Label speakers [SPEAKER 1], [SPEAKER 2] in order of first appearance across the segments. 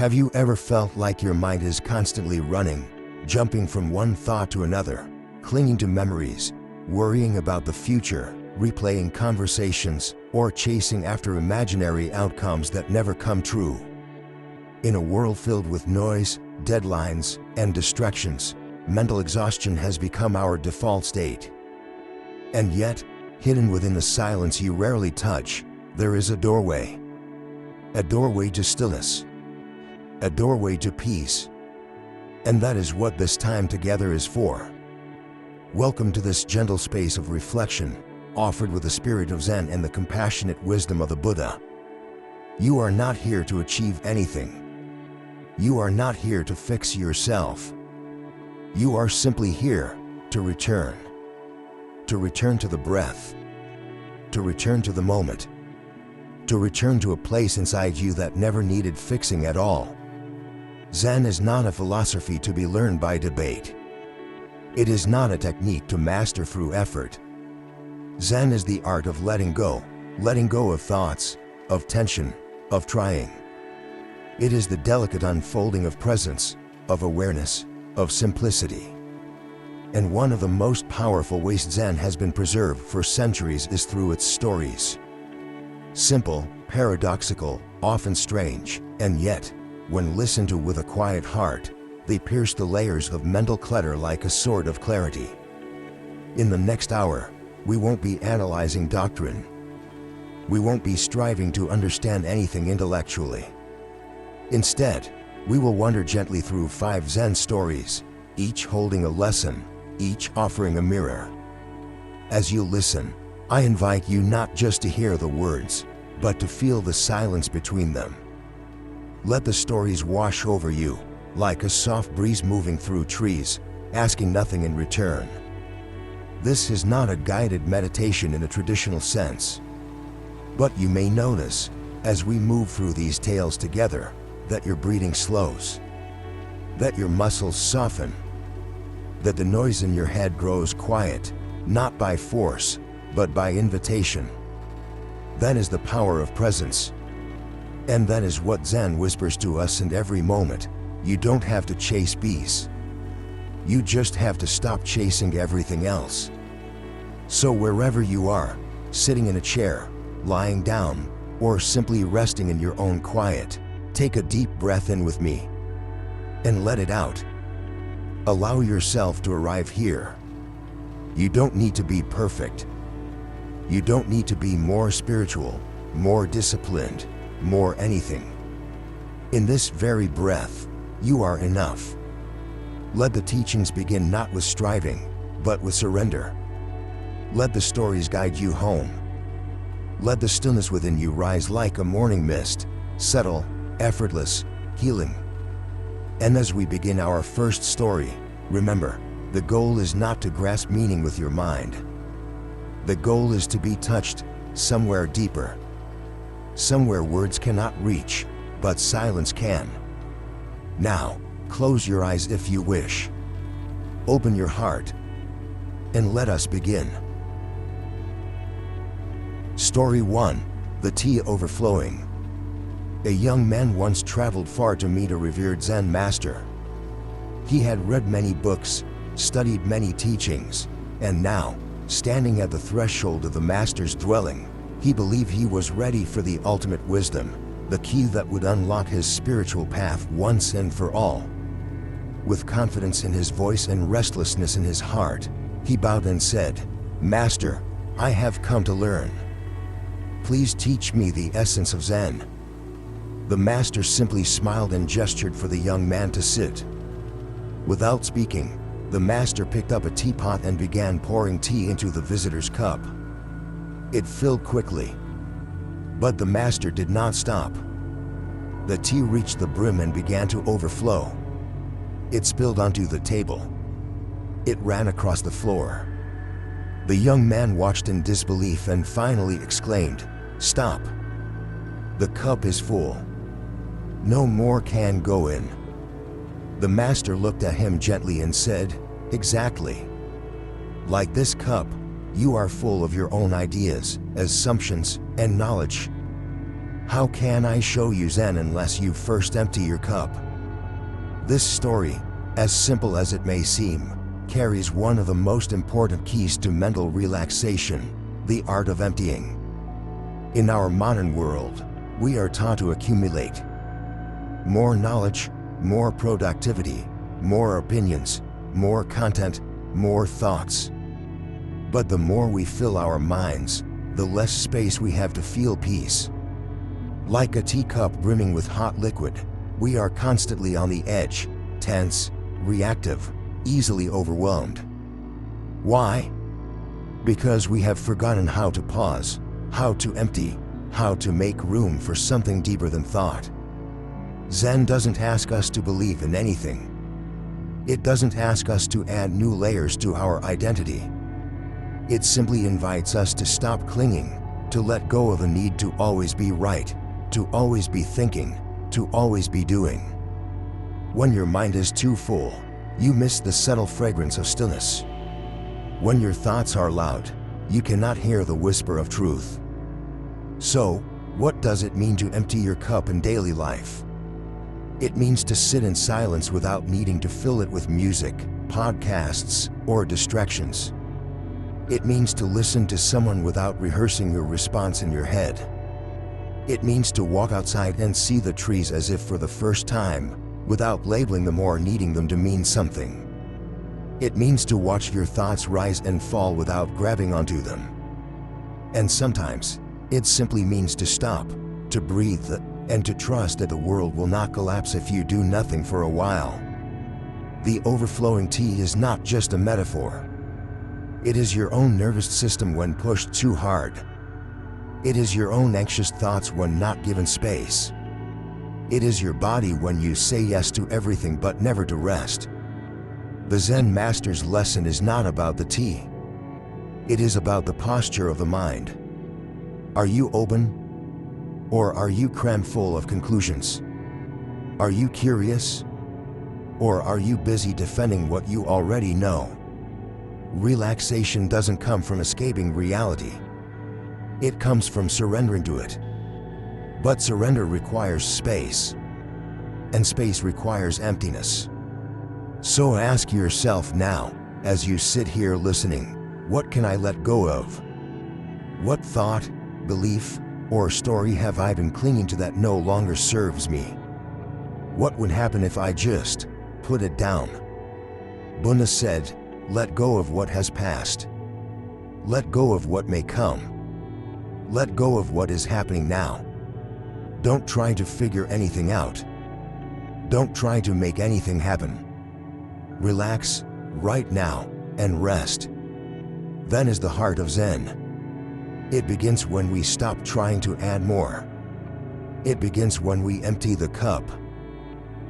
[SPEAKER 1] Have you ever felt like your mind is constantly running, jumping from one thought to another, clinging to memories, worrying about the future, replaying conversations, or chasing after imaginary outcomes that never come true? In a world filled with noise, deadlines, and distractions, mental exhaustion has become our default state. And yet, hidden within the silence you rarely touch, there is a doorway. A doorway to stillness. A doorway to peace. And that is what this time together is for. Welcome to this gentle space of reflection, offered with the spirit of Zen and the compassionate wisdom of the Buddha. You are not here to achieve anything. You are not here to fix yourself. You are simply here to return. To return to the breath. To return to the moment. To return to a place inside you that never needed fixing at all. Zen is not a philosophy to be learned by debate. It is not a technique to master through effort. Zen is the art of letting go of thoughts, of tension, of trying. It is the delicate unfolding of presence, of awareness, of simplicity. And one of the most powerful ways Zen has been preserved for centuries is through its stories. Simple, paradoxical, often strange, and yet, when listened to with a quiet heart, they pierce the layers of mental clutter like a sword of clarity. In the next hour, we won't be analyzing doctrine. We won't be striving to understand anything intellectually. Instead, we will wander gently through 5 Zen stories, each holding a lesson, each offering a mirror. As you listen, I invite you not just to hear the words, but to feel the silence between them. Let the stories wash over you, like a soft breeze moving through trees, asking nothing in return. This is not a guided meditation in a traditional sense. But you may notice, as we move through these tales together, that your breathing slows, that your muscles soften, that the noise in your head grows quiet, not by force, but by invitation. That is the power of presence. And that is what Zen whispers to us in every moment. You don't have to chase peace. You just have to stop chasing everything else. So wherever you are, sitting in a chair, lying down, or simply resting in your own quiet, take a deep breath in with me and let it out. Allow yourself to arrive here. You don't need to be perfect. You don't need to be more spiritual, more disciplined, more anything. In this very breath, you are enough. Let the teachings begin not with striving, but with surrender. Let the stories guide you home. Let the stillness within you rise like a morning mist, settle, effortless, healing. And as we begin our first story, remember, the goal is not to grasp meaning with your mind. The goal is to be touched somewhere deeper. Somewhere words cannot reach, but silence can. Now, close your eyes if you wish. Open your heart, and let us begin. Story 1, The Tea Overflowing. A young man once traveled far to meet a revered Zen master. He had read many books, studied many teachings, and now, standing at the threshold of the master's dwelling, he believed he was ready for the ultimate wisdom, the key that would unlock his spiritual path once and for all. With confidence in his voice and restlessness in his heart, he bowed and said, "Master, I have come to learn. Please teach me the essence of Zen." The master simply smiled and gestured for the young man to sit. Without speaking, the master picked up a teapot and began pouring tea into the visitor's cup. It filled quickly. But the master did not stop. The tea reached the brim and began to overflow. It spilled onto the table. It ran across the floor. The young man watched in disbelief and finally exclaimed, "Stop! The cup is full. No more can go in." The master looked at him gently and said, "Exactly. Like this cup, you are full of your own ideas, assumptions, and knowledge. How can I show you Zen unless you first empty your cup? This story, as simple as it may seem, carries one of the most important keys to mental relaxation, the art of emptying. In our modern world, we are taught to accumulate more knowledge, more productivity, more opinions, more content, more thoughts. But the more we fill our minds, the less space we have to feel peace. Like a teacup brimming with hot liquid, we are constantly on the edge, tense, reactive, easily overwhelmed. Why? Because we have forgotten how to pause, how to empty, how to make room for something deeper than thought. Zen doesn't ask us to believe in anything. It doesn't ask us to add new layers to our identity. It simply invites us to stop clinging, to let go of the need to always be right, to always be thinking, to always be doing. When your mind is too full, you miss the subtle fragrance of stillness. When your thoughts are loud, you cannot hear the whisper of truth. So, what does it mean to empty your cup in daily life? It means to sit in silence without needing to fill it with music, podcasts, or distractions. It means to listen to someone without rehearsing your response in your head. It means to walk outside and see the trees as if for the first time, without labeling them or needing them to mean something. It means to watch your thoughts rise and fall without grabbing onto them. And sometimes, it simply means to stop, to breathe, and to trust that the world will not collapse if you do nothing for a while. The overflowing tea is not just a metaphor. It is your own nervous system when pushed too hard. It is your own anxious thoughts when not given space. It is your body when you say yes to everything but never to rest. The Zen master's lesson is not about the tea. It is about the posture of the mind. Are you open? Or are you crammed full of conclusions? Are you curious? Or are you busy defending what you already know? Relaxation doesn't come from escaping reality. It comes from surrendering to it. But surrender requires space. And space requires emptiness. So ask yourself now, as you sit here listening, what can I let go of? What thought, belief, or story have I been clinging to that no longer serves me? What would happen if I just put it down? Buddha said, let go of what has passed. Let go of what may come. Let go of what is happening now. Don't try to figure anything out. Don't try to make anything happen. Relax, right now, and rest. Then is the heart of Zen. It begins when we stop trying to add more. It begins when we empty the cup.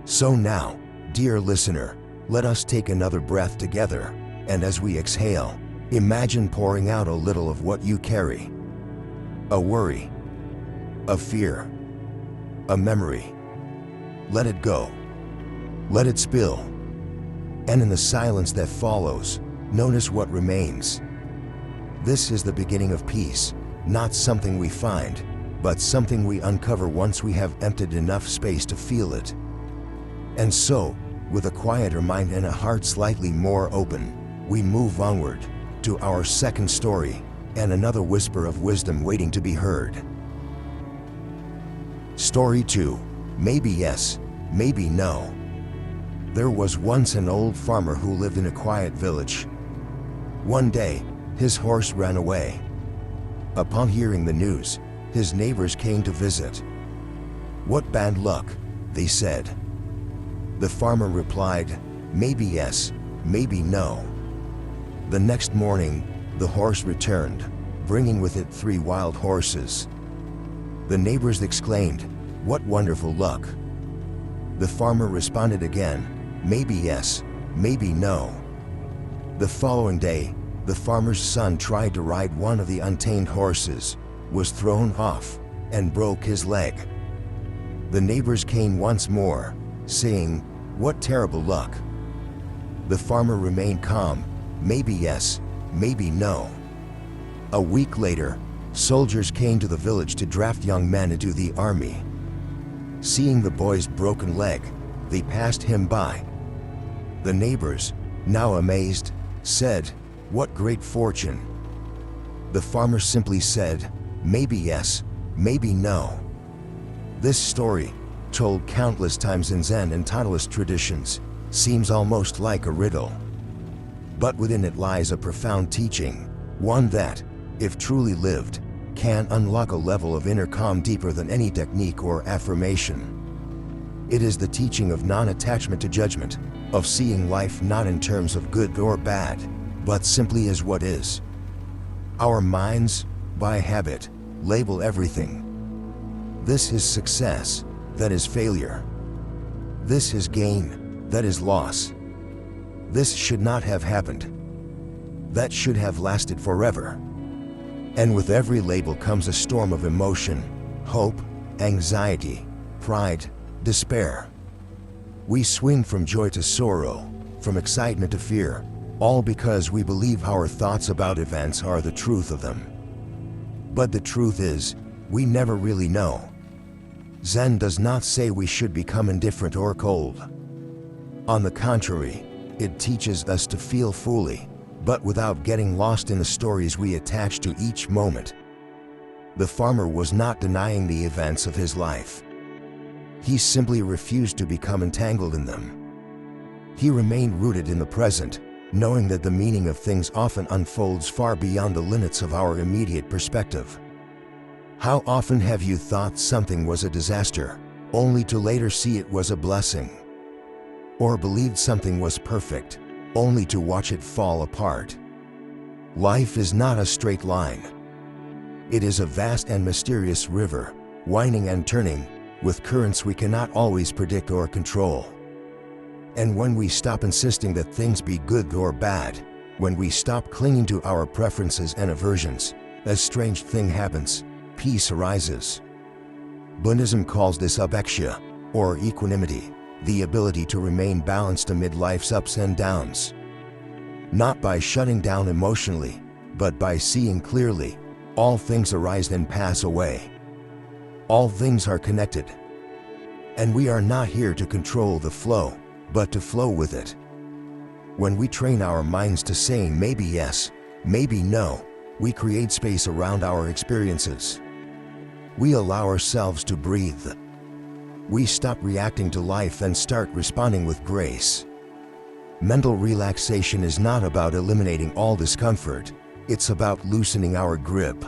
[SPEAKER 1] So now, dear listener, let us take another breath together, and as we exhale, imagine pouring out a little of what you carry. A worry, a fear, a memory. Let it go. Let it spill. And in the silence that follows, notice what remains. This is the beginning of peace, not something we find, but something we uncover once we have emptied enough space to feel it. And so, with a quieter mind and a heart slightly more open, we move onward to our second story and another whisper of wisdom waiting to be heard. Story 2. Maybe yes, maybe no. There was once an old farmer who lived in a quiet village. One day, his horse ran away. Upon hearing the news, his neighbors came to visit. "What bad luck," they said. The farmer replied, "Maybe yes, maybe no." The next morning, the horse returned, bringing with it 3 wild horses. The neighbors exclaimed, "What wonderful luck." The farmer responded again, "Maybe yes, maybe no." The following day, the farmer's son tried to ride one of the untamed horses, was thrown off, and broke his leg. The neighbors came once more, saying, "What terrible luck." The farmer remained calm, "Maybe yes, maybe no." A week later, Soldiers came to the village to draft young men into the army. Seeing the boy's broken leg, they passed him by. The neighbors, now amazed, said, "What great fortune." The farmer simply said, "Maybe yes, maybe no." This story, told countless times in Zen and Taoist traditions, seems almost like a riddle. But within it lies a profound teaching, one that, if truly lived, can unlock a level of inner calm deeper than any technique or affirmation. It is the teaching of non-attachment to judgment, of seeing life not in terms of good or bad, but simply as what is. Our minds, by habit, label everything. This is success, that is failure. This is gain, that is loss. This should not have happened. That should have lasted forever. And with every label comes a storm of emotion, hope, anxiety, pride, despair. We swing from joy to sorrow, from excitement to fear, all because we believe our thoughts about events are the truth of them. But the truth is, we never really know. Zen does not say we should become indifferent or cold. On the contrary, it teaches us to feel fully, but without getting lost in the stories we attach to each moment. The farmer was not denying the events of his life. He simply refused to become entangled in them. He remained rooted in the present, knowing that the meaning of things often unfolds far beyond the limits of our immediate perspective. How often have you thought something was a disaster, only to later see it was a blessing? Or believed something was perfect, only to watch it fall apart? Life is not a straight line. It is a vast and mysterious river, winding and turning, with currents we cannot always predict or control. And when we stop insisting that things be good or bad, when we stop clinging to our preferences and aversions, a strange thing happens: peace arises. Buddhism calls this upeksha, or equanimity, the ability to remain balanced amid life's ups and downs. Not by shutting down emotionally, but by seeing clearly. All things arise and pass away. All things are connected. And we are not here to control the flow, but to flow with it. When we train our minds to saying maybe yes, maybe no, we create space around our experiences. We allow ourselves to breathe. We stop reacting to life and start responding with grace. Mental relaxation is not about eliminating all discomfort. It's about loosening our grip.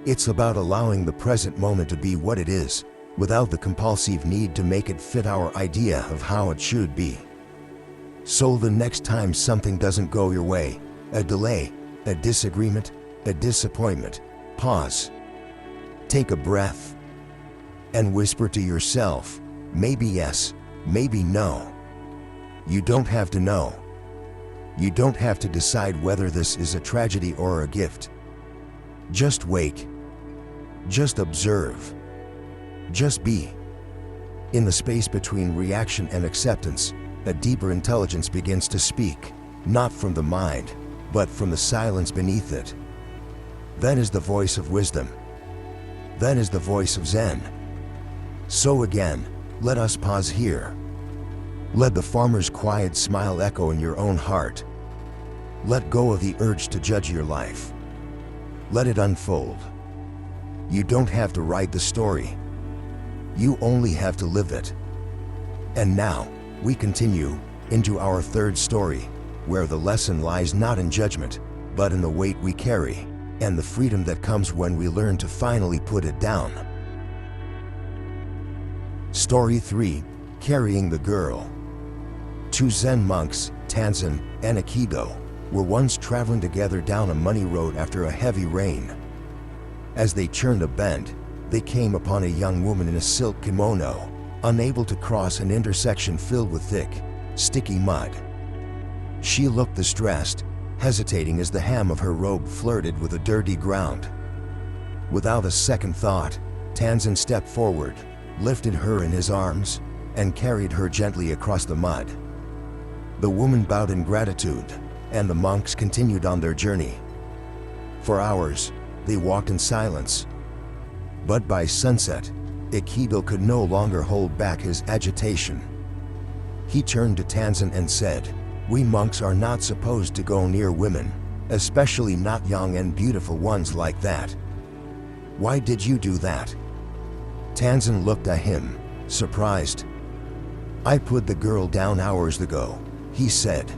[SPEAKER 1] It's about allowing the present moment to be what it is, without the compulsive need to make it fit our idea of how it should be. So the next time something doesn't go your way, a delay, a disagreement, a disappointment, pause. Take a breath. And whisper to yourself, maybe yes, maybe no. You don't have to know. You don't have to decide whether this is a tragedy or a gift. Just wait. Just observe. Just be. In the space between reaction and acceptance, a deeper intelligence begins to speak, not from the mind, but from the silence beneath it. That is the voice of wisdom. That is the voice of Zen. So again, let us pause here. Let the farmer's quiet smile echo in your own heart. Let go of the urge to judge your life. Let it unfold. You don't have to write the story. You only have to live it. And now, we continue into our third story, where the lesson lies not in judgment, but in the weight we carry, and the freedom that comes when we learn to finally put it down. Story 3. Carrying the Girl. Two Zen monks, Tanzan and Aikido, were once traveling together down a muddy road after a heavy rain. As they turned a bend, they came upon a young woman in a silk kimono, unable to cross an intersection filled with thick, sticky mud. She looked distressed, hesitating as the hem of her robe flirted with the dirty ground. Without a second thought, Tanzan stepped forward, lifted her in his arms, and carried her gently across the mud. The woman bowed in gratitude, and the monks continued on their journey. For hours, They walked in silence. But by sunset, Aikido could no longer hold back his agitation. He turned to Tanzan and said, "We monks are not supposed to go near women, especially not young and beautiful ones like that. Why did you do that?" Tanzan looked at him, surprised. "I put the girl down hours ago," he said.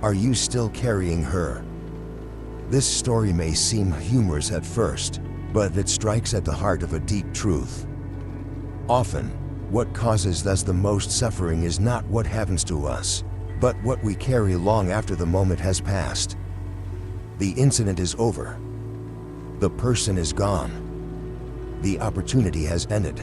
[SPEAKER 1] "Are you still carrying her?" This story may seem humorous at first, but it strikes at the heart of a deep truth. Often, what causes us the most suffering is not what happens to us, but what we carry long after the moment has passed. The incident is over. The person is gone. The opportunity has ended.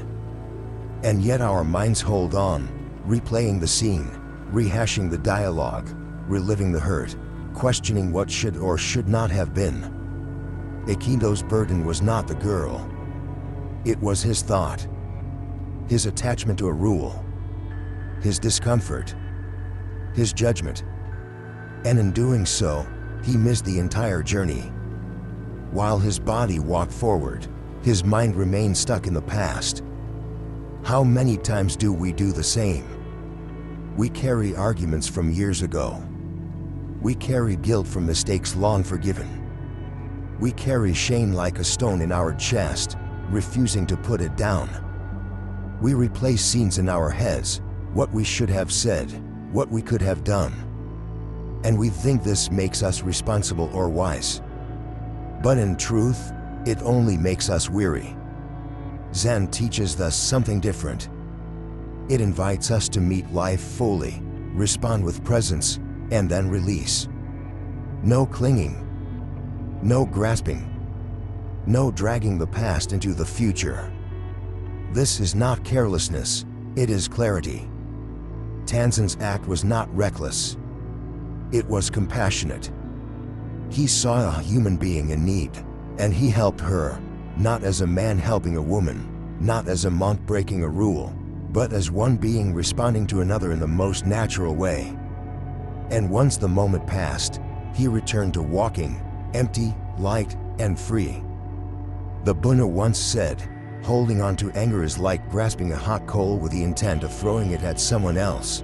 [SPEAKER 1] And yet our minds hold on, replaying the scene, rehashing the dialogue, reliving the hurt, questioning what should or should not have been. Aikido's burden was not the girl. It was his thought, his attachment to a rule, his discomfort, his judgment. And in doing so, he missed the entire journey. While his body walked forward, his mind remained stuck in the past. How many times do we do the same? We carry arguments from years ago. We carry guilt from mistakes long forgiven. We carry shame like a stone in our chest, refusing to put it down. We replay scenes in our heads, what we should have said, what we could have done. And we think this makes us responsible or wise. But in truth, it only makes us weary. Zen teaches us something different. It invites us to meet life fully, respond with presence, and then release. No clinging. No grasping. No dragging the past into the future. This is not carelessness, it is clarity. Tanzan's act was not reckless. It was compassionate. He saw a human being in need, and he helped her, not as a man helping a woman, not as a monk breaking a rule, but as one being responding to another in the most natural way. And once the moment passed, he returned to walking, empty, light, and free. The Buddha once said, "Holding on to anger is like grasping a hot coal with the intent of throwing it at someone else.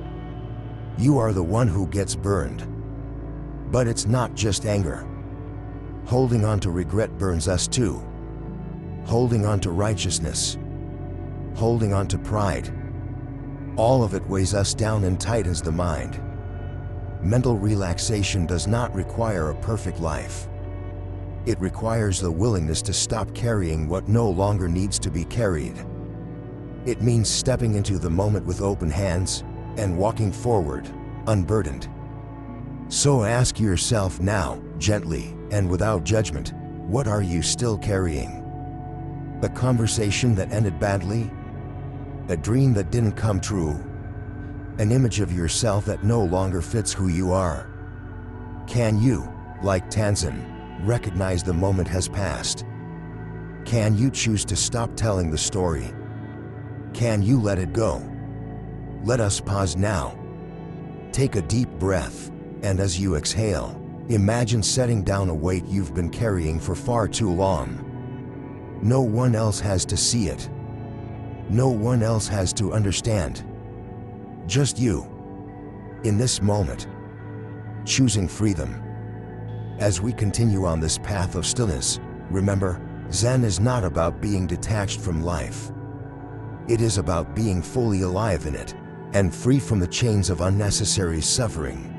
[SPEAKER 1] You are the one who gets burned." But it's not just anger. Holding on to regret burns us too. Holding on to righteousness. Holding on to pride. All of it weighs us down and tightens the mind. Mental relaxation does not require a perfect life. It requires the willingness to stop carrying what no longer needs to be carried. It means stepping into the moment with open hands and walking forward, unburdened. So ask yourself now, gently and without judgment, what are you still carrying? A conversation that ended badly? A dream that didn't come true? An image of yourself that no longer fits who you are? Can you, like Tanzan, recognize the moment has passed? Can you choose to stop telling the story? Can you let it go? Let us pause now. Take a deep breath, and as you exhale, imagine setting down a weight you've been carrying for far too long. No one else has to see it. No one else has to understand. Just you. In this moment. Choosing freedom. As we continue on this path of stillness, remember, Zen is not about being detached from life. It is about being fully alive in it, and free from the chains of unnecessary suffering.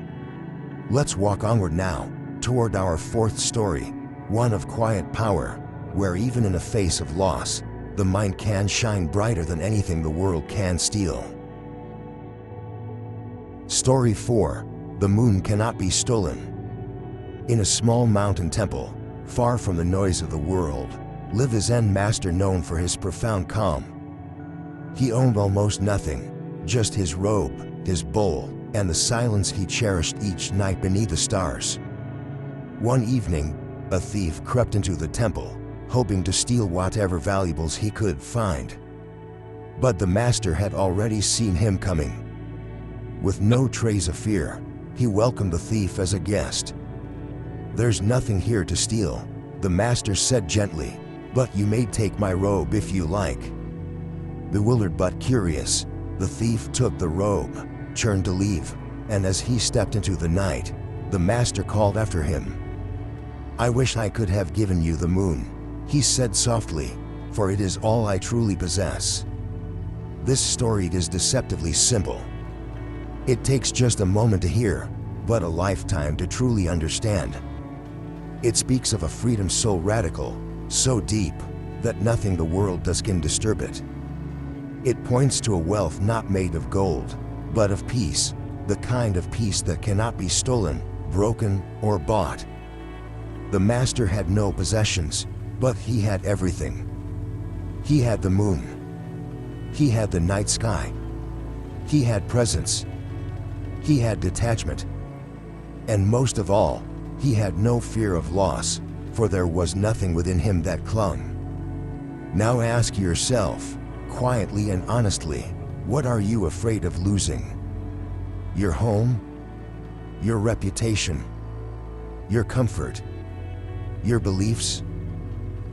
[SPEAKER 1] Let's walk onward now, toward our fourth story, one of quiet power, where even in the face of loss, the mind can shine brighter than anything the world can steal. Story 4. The moon cannot be stolen. In a small mountain temple, far from the noise of the world, lived a Zen master known for his profound calm. He owned almost nothing, just his robe, his bowl, and the silence he cherished each night beneath the stars. One evening, a thief crept into the temple, hoping to steal whatever valuables he could find. But the master had already seen him coming. With no trace of fear, he welcomed the thief as a guest. "There's nothing here to steal," The master said gently, "But you may take my robe if you like." Bewildered but curious, the thief took the robe, turned to leave, and as he stepped into the night, the master called after him. "I wish I could have given you the moon," he said softly, "for it is all I truly possess." This story is deceptively simple. It takes just a moment to hear, but a lifetime to truly understand. It speaks of a freedom so radical, so deep, that nothing the world does can disturb it. It points to a wealth not made of gold, but of peace, the kind of peace that cannot be stolen, broken, or bought. The master had no possessions, but he had everything. He had the moon. He had the night sky. He had presence. He had detachment. And most of all, he had no fear of loss, for there was nothing within him that clung. Now ask yourself, quietly and honestly, what are you afraid of losing? Your home? Your reputation? Your comfort? Your beliefs?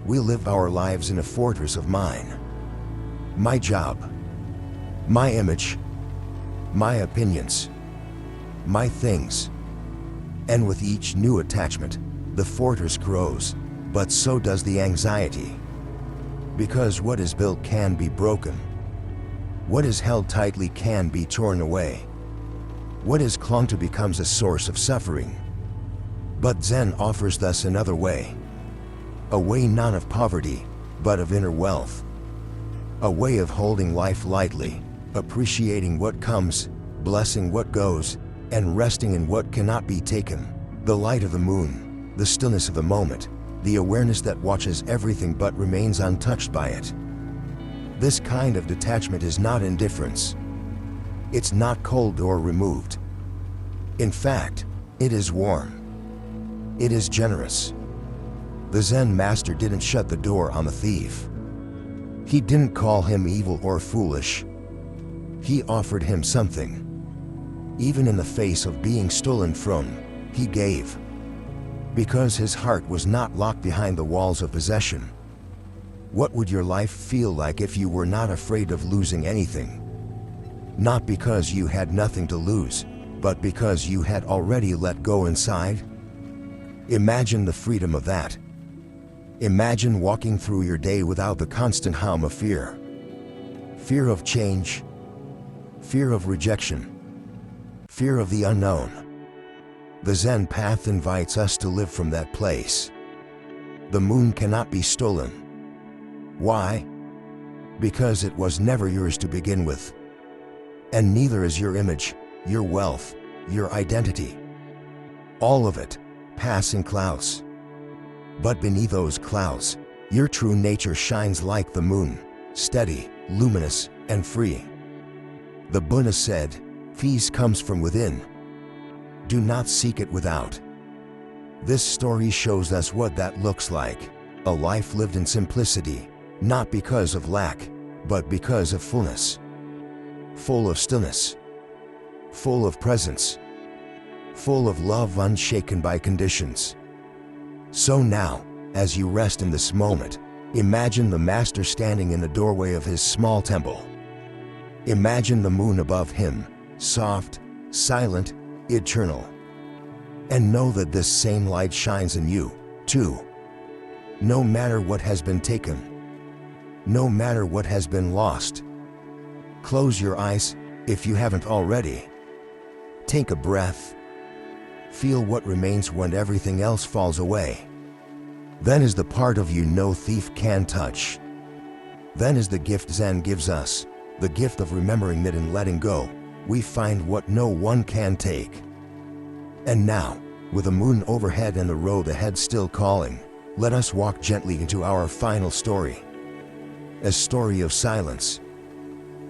[SPEAKER 1] We live our lives in a fortress of mine. My job. My image. My opinions. My things. And with each new attachment, the fortress grows, but so does the anxiety. Because what is built can be broken. What is held tightly can be torn away. What is clung to becomes a source of suffering. But Zen offers us another way. A way not of poverty, but of inner wealth. A way of holding life lightly, appreciating what comes, blessing what goes, and resting in what cannot be taken. The light of the moon, the stillness of the moment, the awareness that watches everything but remains untouched by it. This kind of detachment is not indifference. It's not cold or removed. In fact, it is warm. It is generous. The Zen master didn't shut the door on the thief. He didn't call him evil or foolish. He offered him something. Even in the face of being stolen from, he gave. Because his heart was not locked behind the walls of possession. What would your life feel like if you were not afraid of losing anything? Not because you had nothing to lose, but because you had already let go inside? Imagine the freedom of that. Imagine walking through your day without the constant hum of fear. Fear of change. Fear of rejection. Fear of the unknown. The Zen path invites us to live from that place. The moon cannot be stolen. Why? Because it was never yours to begin with. And neither is your image, your wealth, your identity. All of it, passing clouds. But beneath those clouds, your true nature shines like the moon, steady, luminous, and free. The Buddha said, "Peace comes from within. Do not seek it without." This story shows us what that looks like, a life lived in simplicity, not because of lack, but because of fullness. Full of stillness. Full of presence. Full of love unshaken by conditions. So now, as you rest in this moment, imagine the master standing in the doorway of his small temple. Imagine the moon above him, soft, silent, eternal. And know that this same light shines in you, too. No matter what has been taken. No matter what has been lost. Close your eyes, if you haven't already. Take a breath. Feel what remains when everything else falls away. Then is the part of you no thief can touch. Then is the gift Zen gives us, the gift of remembering that in letting go, we find what no one can take. And now, with the moon overhead and the road ahead still calling, let us walk gently into our final story. A story of silence.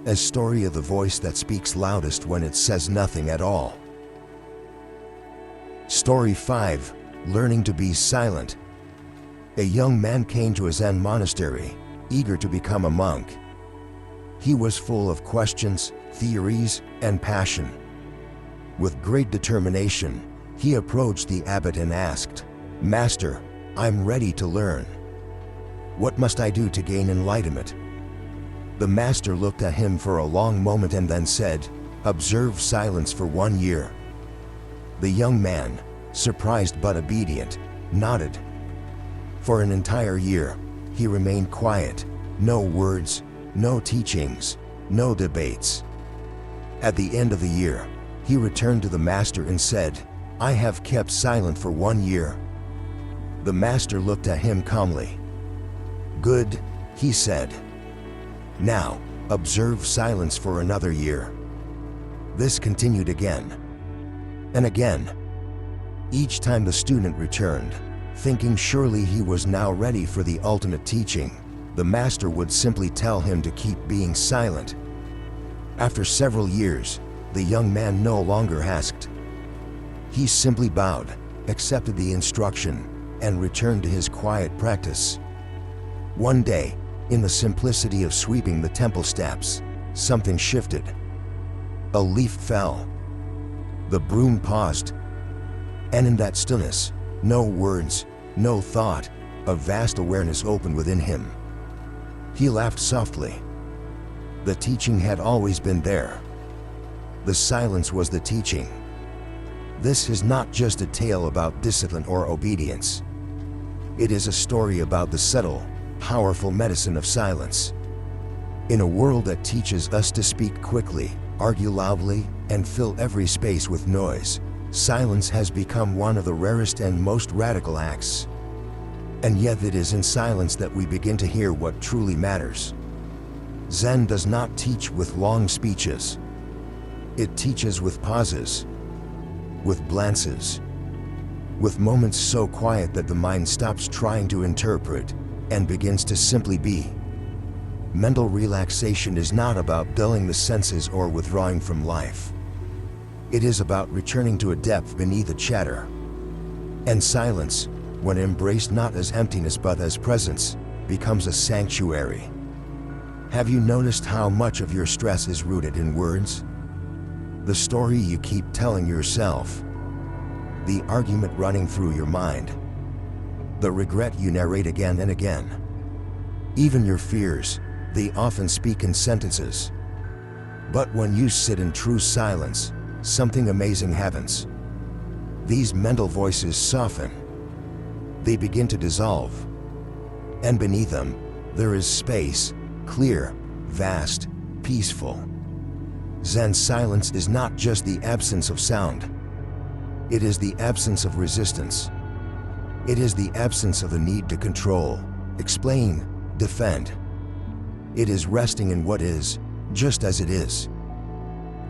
[SPEAKER 1] A story of the voice that speaks loudest when it says nothing at all. Story 5, Learning to be Silent. A young man came to a Zen monastery, eager to become a monk. He was full of questions, theories, and passion. With great determination, he approached the abbot and asked, "Master, I'm ready to learn. What must I do to gain enlightenment? The master looked at him for a long moment and then said, "Observe silence for 1 year." The young man, surprised but obedient, nodded. For an entire year, he remained quiet, no words, no teachings, no debates. At the end of the year, he returned to the master and said, "I have kept silent for 1 year." The master looked at him calmly. "Good," he said. "Now, observe silence for another year." This continued again and again. Each time the student returned, thinking surely he was now ready for the ultimate teaching, the master would simply tell him to keep being silent. After several years, the young man no longer asked. He simply bowed, accepted the instruction, and returned to his quiet practice. One day, in the simplicity of sweeping the temple steps, something shifted. A leaf fell. The broom paused. And in that stillness, no words, no thought, a vast awareness opened within him. He laughed softly. The teaching had always been there. The silence was the teaching. This is not just a tale about discipline or obedience. It is a story about the subtle, powerful medicine of silence. In a world that teaches us to speak quickly, argue loudly, and fill every space with noise, silence has become one of the rarest and most radical acts. And yet it is in silence that we begin to hear what truly matters. Zen does not teach with long speeches. It teaches with pauses, with glances, with moments so quiet that the mind stops trying to interpret and begins to simply be. Mental relaxation is not about dulling the senses or withdrawing from life. It is about returning to a depth beneath the chatter. And silence, when embraced not as emptiness but as presence, becomes a sanctuary. Have you noticed how much of your stress is rooted in words? The story you keep telling yourself, the argument running through your mind, the regret you narrate again and again. Even your fears, they often speak in sentences. But when you sit in true silence, something amazing happens. These mental voices soften. They begin to dissolve. And beneath them, there is space, clear, vast, peaceful. Zen silence is not just the absence of sound. It is the absence of resistance. It is the absence of the need to control, explain, defend. It is resting in what is, just as it is.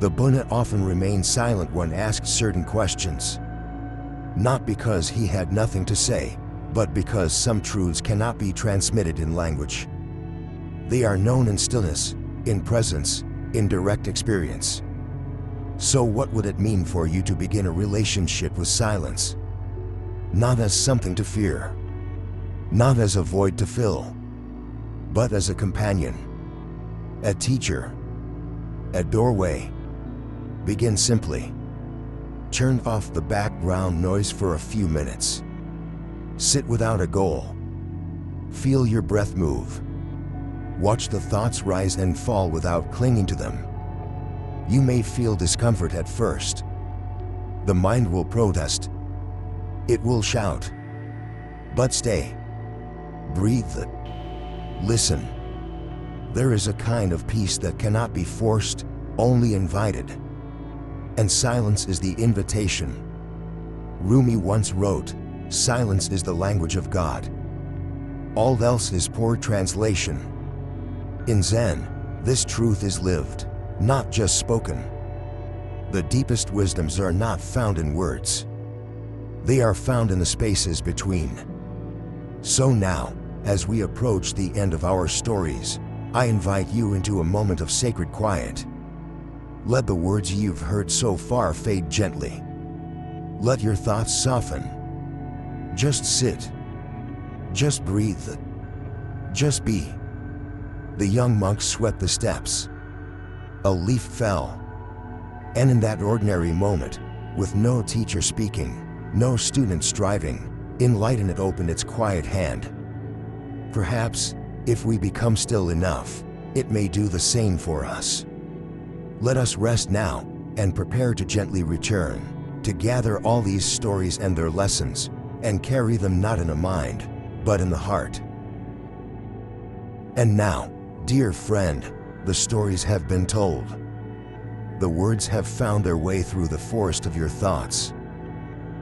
[SPEAKER 1] The Buddha often remained silent when asked certain questions. Not because he had nothing to say, but because some truths cannot be transmitted in language. They are known in stillness, in presence, in direct experience. So what would it mean for you to begin a relationship with silence? Not as something to fear, not as a void to fill, but as a companion, a teacher, a doorway. Begin simply. Turn off the background noise for a few minutes. Sit without a goal. Feel your breath move. Watch the thoughts rise and fall without clinging to them. You may feel discomfort at first. The mind will protest. It will shout. But stay. Breathe. Listen. There is a kind of peace that cannot be forced, only invited. And silence is the invitation. Rumi once wrote, "Silence is the language of God. All else is poor translation." In Zen, this truth is lived, not just spoken. The deepest wisdoms are not found in words. They are found in the spaces between. So now, as we approach the end of our stories, I invite you into a moment of sacred quiet. Let the words you've heard so far fade gently. Let your thoughts soften. Just sit. Just breathe. Just be. The young monk swept the steps. A leaf fell. And in that ordinary moment, with no teacher speaking, no student striving, Enlighten it, open its quiet hand. Perhaps, if we become still enough, it may do the same for us. Let us rest now and prepare to gently return, to gather all these stories and their lessons, and carry them not in the mind, but in the heart. And now, dear friend, the stories have been told. The words have found their way through the forest of your thoughts.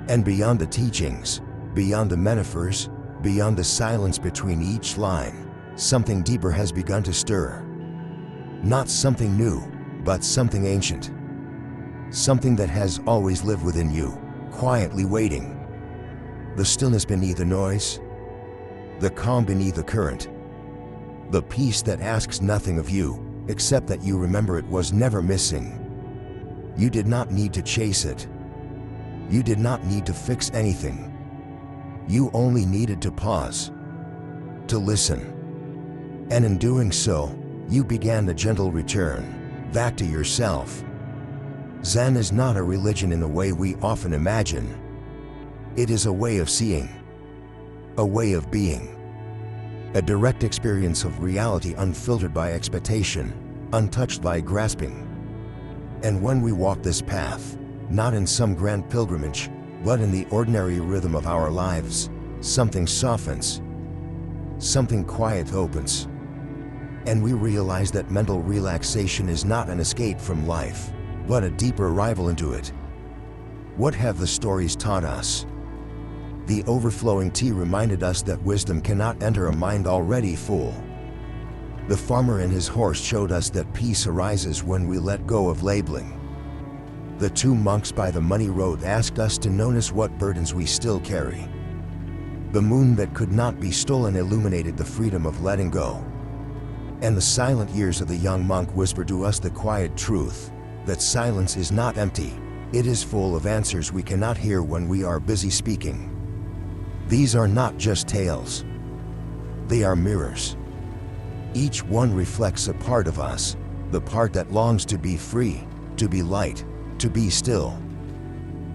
[SPEAKER 1] And beyond the teachings, beyond the metaphors, beyond the silence between each line, something deeper has begun to stir. Not something new, but something ancient. Something that has always lived within you, quietly waiting. The stillness beneath the noise, the calm beneath the current, the peace that asks nothing of you, except that you remember it was never missing. You did not need to chase it. You did not need to fix anything. You only needed to pause, to listen. And in doing so, you began the gentle return back to yourself. Zen is not a religion in the way we often imagine. It is a way of seeing, a way of being, a direct experience of reality unfiltered by expectation, untouched by grasping. And when we walk this path, not in some grand pilgrimage, but in the ordinary rhythm of our lives, something softens, something quiet opens. And we realize that mental relaxation is not an escape from life, but a deeper arrival into it. What have the stories taught us? The overflowing tea reminded us that wisdom cannot enter a mind already full. The farmer and his horse showed us that peace arises when we let go of labeling. The two monks by the muddy road asked us to notice what burdens we still carry. The moon that could not be stolen illuminated the freedom of letting go. And the silent ears of the young monk whispered to us the quiet truth, that silence is not empty, it is full of answers we cannot hear when we are busy speaking. These are not just tales. They are mirrors. Each one reflects a part of us, the part that longs to be free, to be light, to be still.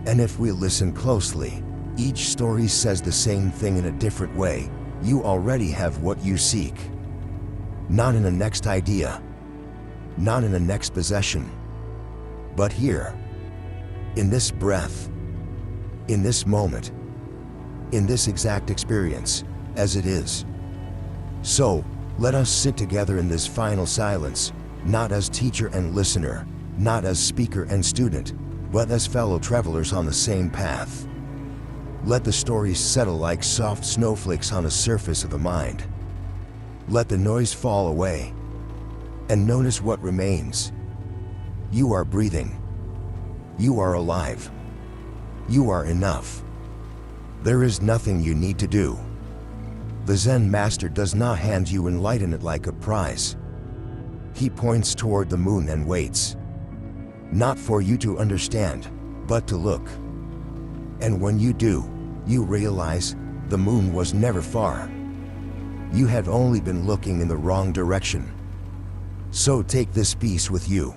[SPEAKER 1] And if we listen closely, each story says the same thing in a different way. You already have what you seek. Not in the next idea, not in the next possession, but here, in this breath, in this moment, in this exact experience, as it is. So, let us sit together in this final silence, not as teacher and listener, not as speaker and student, but as fellow travelers on the same path. Let the stories settle like soft snowflakes on the surface of the mind. Let the noise fall away, and notice what remains. You are breathing. You are alive. You are enough. There is nothing you need to do. The Zen master does not hand you enlightenment like a prize. He points toward the moon and waits. Not for you to understand, but to look. And when you do, you realize the moon was never far. You had only been looking in the wrong direction. So take this peace with you.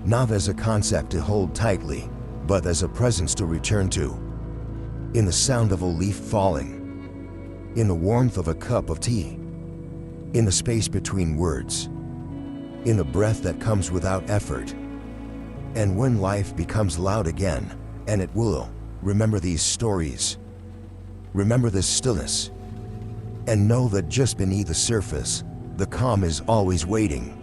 [SPEAKER 1] Not as a concept to hold tightly, but as a presence to return to. In the sound of a leaf falling, in the warmth of a cup of tea, in the space between words, in the breath that comes without effort. And when life becomes loud again, and it will, remember these stories. Remember this stillness. And know that just beneath the surface, the calm is always waiting.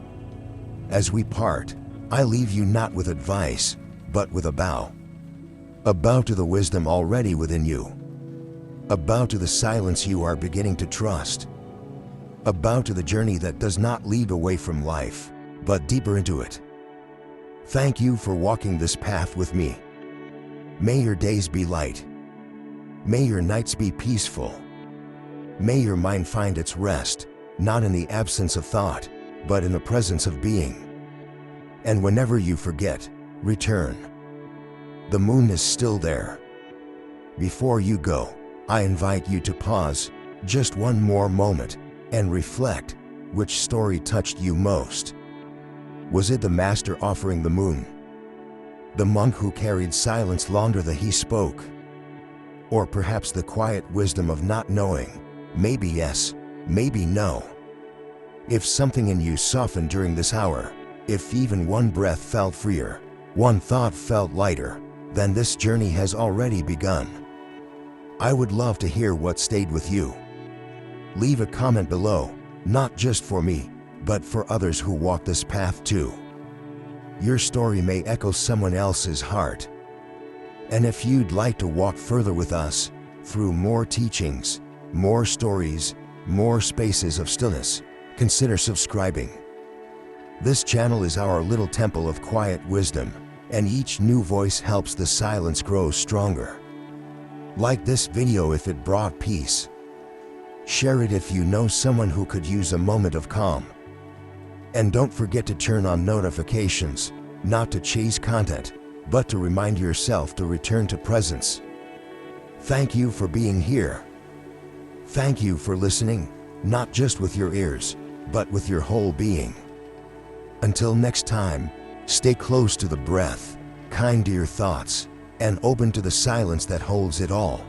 [SPEAKER 1] As we part, I leave you not with advice, but with a bow. A bow to the wisdom already within you. A bow to the silence you are beginning to trust. A bow to the journey that does not lead away from life, but deeper into it. Thank you for walking this path with me. May your days be light. May your nights be peaceful. May your mind find its rest, not in the absence of thought, but in the presence of being. And whenever you forget, return. The moon is still there. Before you go, I invite you to pause, just one more moment, and reflect, which story touched you most? Was it the master offering the moon? The monk who carried silence longer than he spoke? or perhaps the quiet wisdom of not knowing, maybe yes, maybe no. If something in you softened during this hour, if even one breath felt freer, one thought felt lighter, then this journey has already begun. I would love to hear what stayed with you. Leave a comment below, not just for me, but for others who walk this path too. Your story may echo someone else's heart. And if you'd like to walk further with us, through more teachings, more stories, more spaces of stillness, consider subscribing. This channel is our little temple of quiet wisdom, and each new voice helps the silence grow stronger. Like this video if it brought peace. Share it if you know someone who could use a moment of calm. And don't forget to turn on notifications, not to chase content, but to remind yourself to return to presence. Thank you for being here. Thank you for listening, not just with your ears, but with your whole being. Until next time, stay close to the breath, kind to your thoughts, and open to the silence that holds it all.